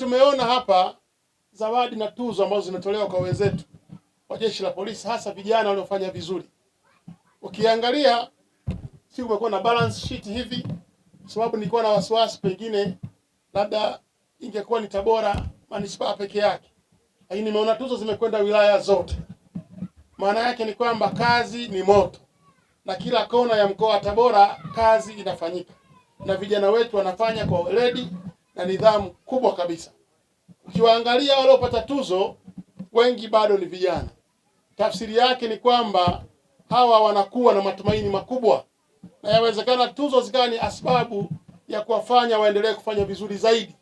tumeona hapa zawadi na tuzo ambazo zimetolewa kwa wenzetu wa Jeshi la Polisi, hasa vijana waliofanya vizuri. Ukiangalia si kumekuwa na balance sheet hivi, sababu nilikuwa na wasiwasi pengine labda ingekuwa ni Tabora manispaa peke yake, lakini nimeona tuzo zimekwenda wilaya zote. Maana yake ni kwamba kazi ni moto, na kila kona ya mkoa wa Tabora kazi inafanyika, na vijana wetu wanafanya kwa weledi na nidhamu kubwa kabisa. Ukiwaangalia waliopata tuzo wengi bado ni vijana. Tafsiri yake ni kwamba hawa wanakuwa na matumaini makubwa, na yawezekana tuzo zikawa ni sababu ya kuwafanya waendelee kufanya vizuri zaidi.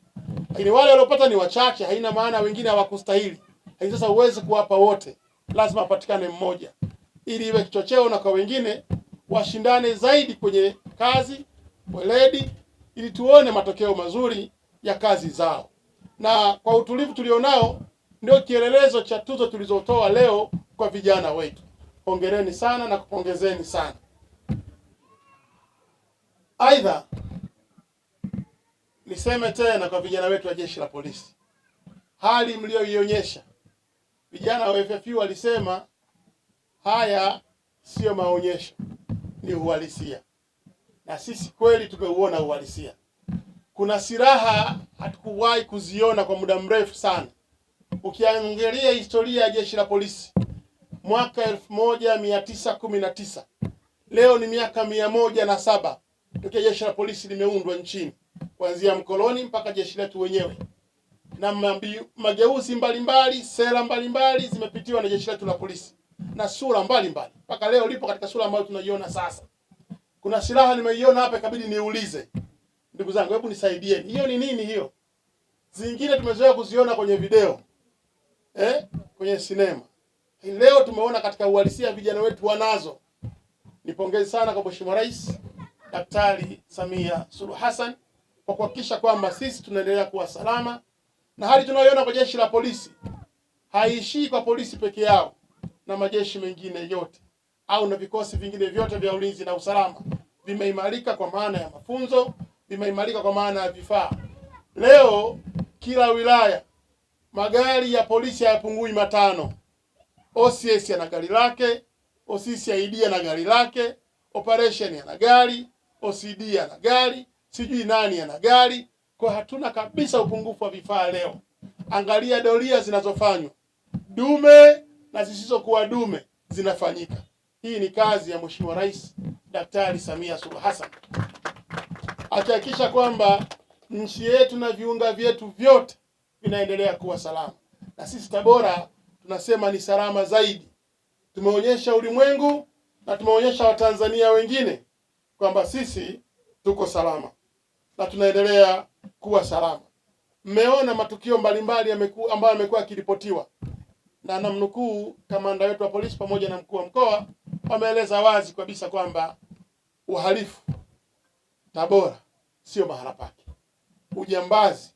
Lakini wale waliopata ni wachache, haina maana wengine hawakustahili. Lakini sasa uweze kuwapa wote, lazima apatikane mmoja ili iwe kichocheo na kwa wengine washindane zaidi kwenye kazi, weledi, ili tuone matokeo mazuri ya kazi zao. Na kwa utulivu tulionao ndio kielelezo cha tuzo tulizotoa leo kwa vijana wetu. Hongereni sana na kupongezeni sana. Aidha, niseme tena kwa vijana wetu wa Jeshi la Polisi, hali mlioionyesha vijana wa FFU walisema haya sio maonyesho, ni uhalisia. Na sisi kweli tumeuona uhalisia. Kuna silaha hatukuwahi kuziona kwa muda mrefu sana. Ukiangalia historia ya Jeshi la Polisi mwaka 1919, leo ni miaka 107 tokea Jeshi la Polisi limeundwa nchini, kuanzia mkoloni mpaka jeshi letu wenyewe, na mageuzi mbalimbali, sera mbalimbali zimepitiwa na jeshi letu la polisi na sura mbalimbali mpaka leo lipo katika sura ambayo tunaiona sasa. Kuna silaha nimeiona hapa, ikabidi niulize, ndugu zangu, hebu nisaidieni, hiyo ni nini hiyo? Zingine tumezoea kuziona kwenye video, kwenye sinema. Leo tumeona katika uhalisia, vijana wetu wanazo. Nipongeze sana kwa Mheshimiwa Rais Daktari Samia Suluhu Hassan kwa kuhakikisha kwamba sisi tunaendelea kuwa salama, na hali tunayoiona kwa Jeshi la Polisi haishii kwa polisi peke yao, na majeshi mengine yote au na vikosi vingine vyote vya ulinzi na usalama vimeimarika kwa maana ya mafunzo, vimeimarika kwa maana ya vifaa. Leo kila wilaya magari ya polisi hayapungui 5. OCS ana gari lake, OCCID ana gari lake, operation ana gari, OCD ana gari, sijui nani ana gari. Kwa hatuna kabisa upungufu wa vifaa leo. Angalia doria zinazofanywa, dume na zisizokuwa dume zinafanyika. Hii ni kazi ya Mheshimiwa Rais Daktari Samia Suluhu Hassan, akihakikisha kwamba nchi yetu na viunga vyetu vyote vinaendelea kuwa salama, na sisi Tabora tunasema ni salama zaidi. Tumeonyesha ulimwengu na tumeonyesha Watanzania wengine kwamba sisi tuko salama na tunaendelea kuwa salama. Mmeona matukio mbalimbali ambayo yamekuwa yakiripotiwa, na namnukuu kamanda wetu wa polisi pamoja na mkuu wa mkoa wameeleza wazi kabisa kwamba uhalifu Tabora sio mahala pake, ujambazi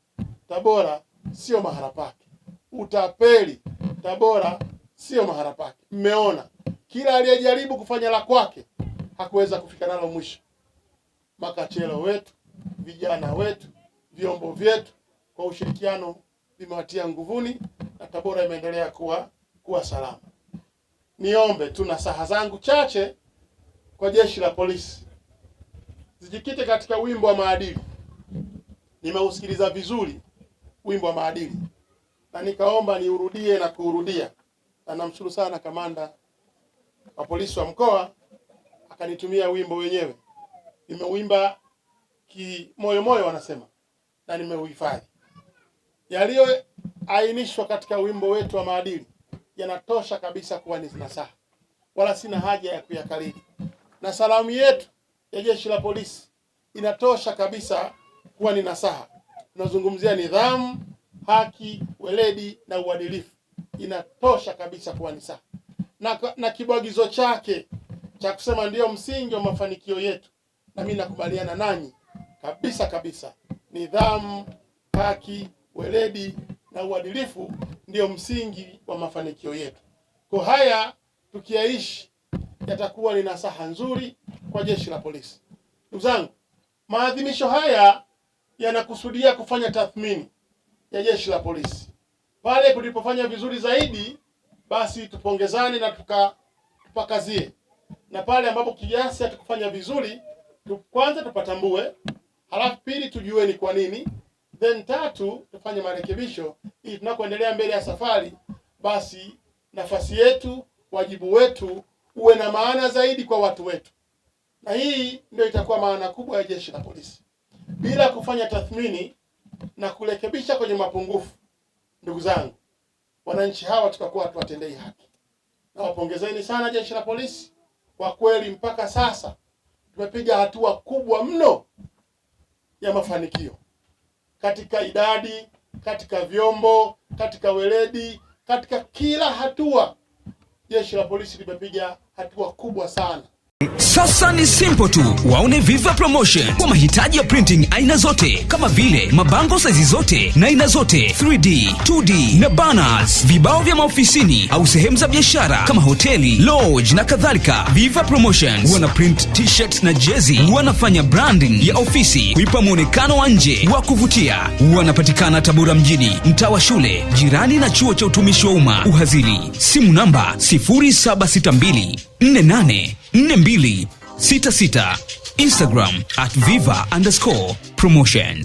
Tabora sio mahala pake, utapeli Tabora sio mahala pake. Mmeona kila aliyejaribu kufanya la kwake hakuweza kufika nalo mwisho. Makachero wetu, vijana wetu, vyombo vyetu kwa ushirikiano vimewatia nguvuni, na Tabora imeendelea kuwa salama. Niombe tu nasaha zangu chache kwa Jeshi la Polisi zijikite katika wimbo wa maadili. Nimeusikiliza vizuri wimbo wa maadili na nikaomba niurudie na kuurudia, na namshukuru sana kamanda wa polisi wa mkoa akanitumia wimbo wenyewe. Nimeuimba kimoyo moyo wanasema, na nimeuhifadhi. Yaliyoainishwa katika wimbo wetu wa maadili yanatosha kabisa kuwa ni nasaha, wala sina haja ya kuyakariri. Na salamu yetu ya Jeshi la Polisi inatosha kabisa kuwa ni nasaha. Tunazungumzia nidhamu, haki, weledi na uadilifu. Inatosha kabisa kuwa ni sawa. Na kibwagizo chake cha kusema ndio msingi wa mafanikio yetu, na mimi nakubaliana nanyi kabisa kabisa. Nidhamu, haki, weledi na uadilifu ndio msingi wa mafanikio yetu. Kwa haya tukiaishi, yatakuwa ni nasaha nzuri kwa Jeshi la Polisi. Ndugu zangu, maadhimisho haya yanakusudia kufanya tathmini ya jeshi la polisi. Pale tulipofanya vizuri zaidi, basi tupongezane na tupakazie, na pale ambapo kiasi hatukufanya vizuri, kwanza tupatambue, halafu pili tujue ni kwa nini, then tatu tufanye marekebisho, ili tunapoendelea mbele ya safari, basi nafasi yetu, wajibu wetu uwe na maana zaidi kwa watu wetu. Na hii ndio itakuwa maana kubwa ya jeshi la polisi. Bila kufanya tathmini na kurekebisha kwenye mapungufu, ndugu zangu, wananchi hawa tutakuwa tuwatendei haki. Na wapongezeni sana jeshi la polisi, kwa kweli mpaka sasa tumepiga hatua kubwa mno ya mafanikio katika idadi, katika vyombo, katika weledi, katika kila hatua. Jeshi la polisi limepiga hatua kubwa sana. Sasa ni simple tu, waone Viva Promotion kwa mahitaji ya printing aina zote, kama vile mabango size zote na aina zote, 3D, 2D na banners, vibao vya maofisini au sehemu za biashara kama hoteli, lodge na kadhalika. Viva Promotions wana print t-shirts na jezi, wanafanya branding ya ofisi kuipa muonekano wa nje wa kuvutia. Wanapatikana Tabora mjini, mtaa wa shule, jirani na chuo cha utumishi wa umma Uhazili. Simu namba 0762484266. Instagram @viva_promotion.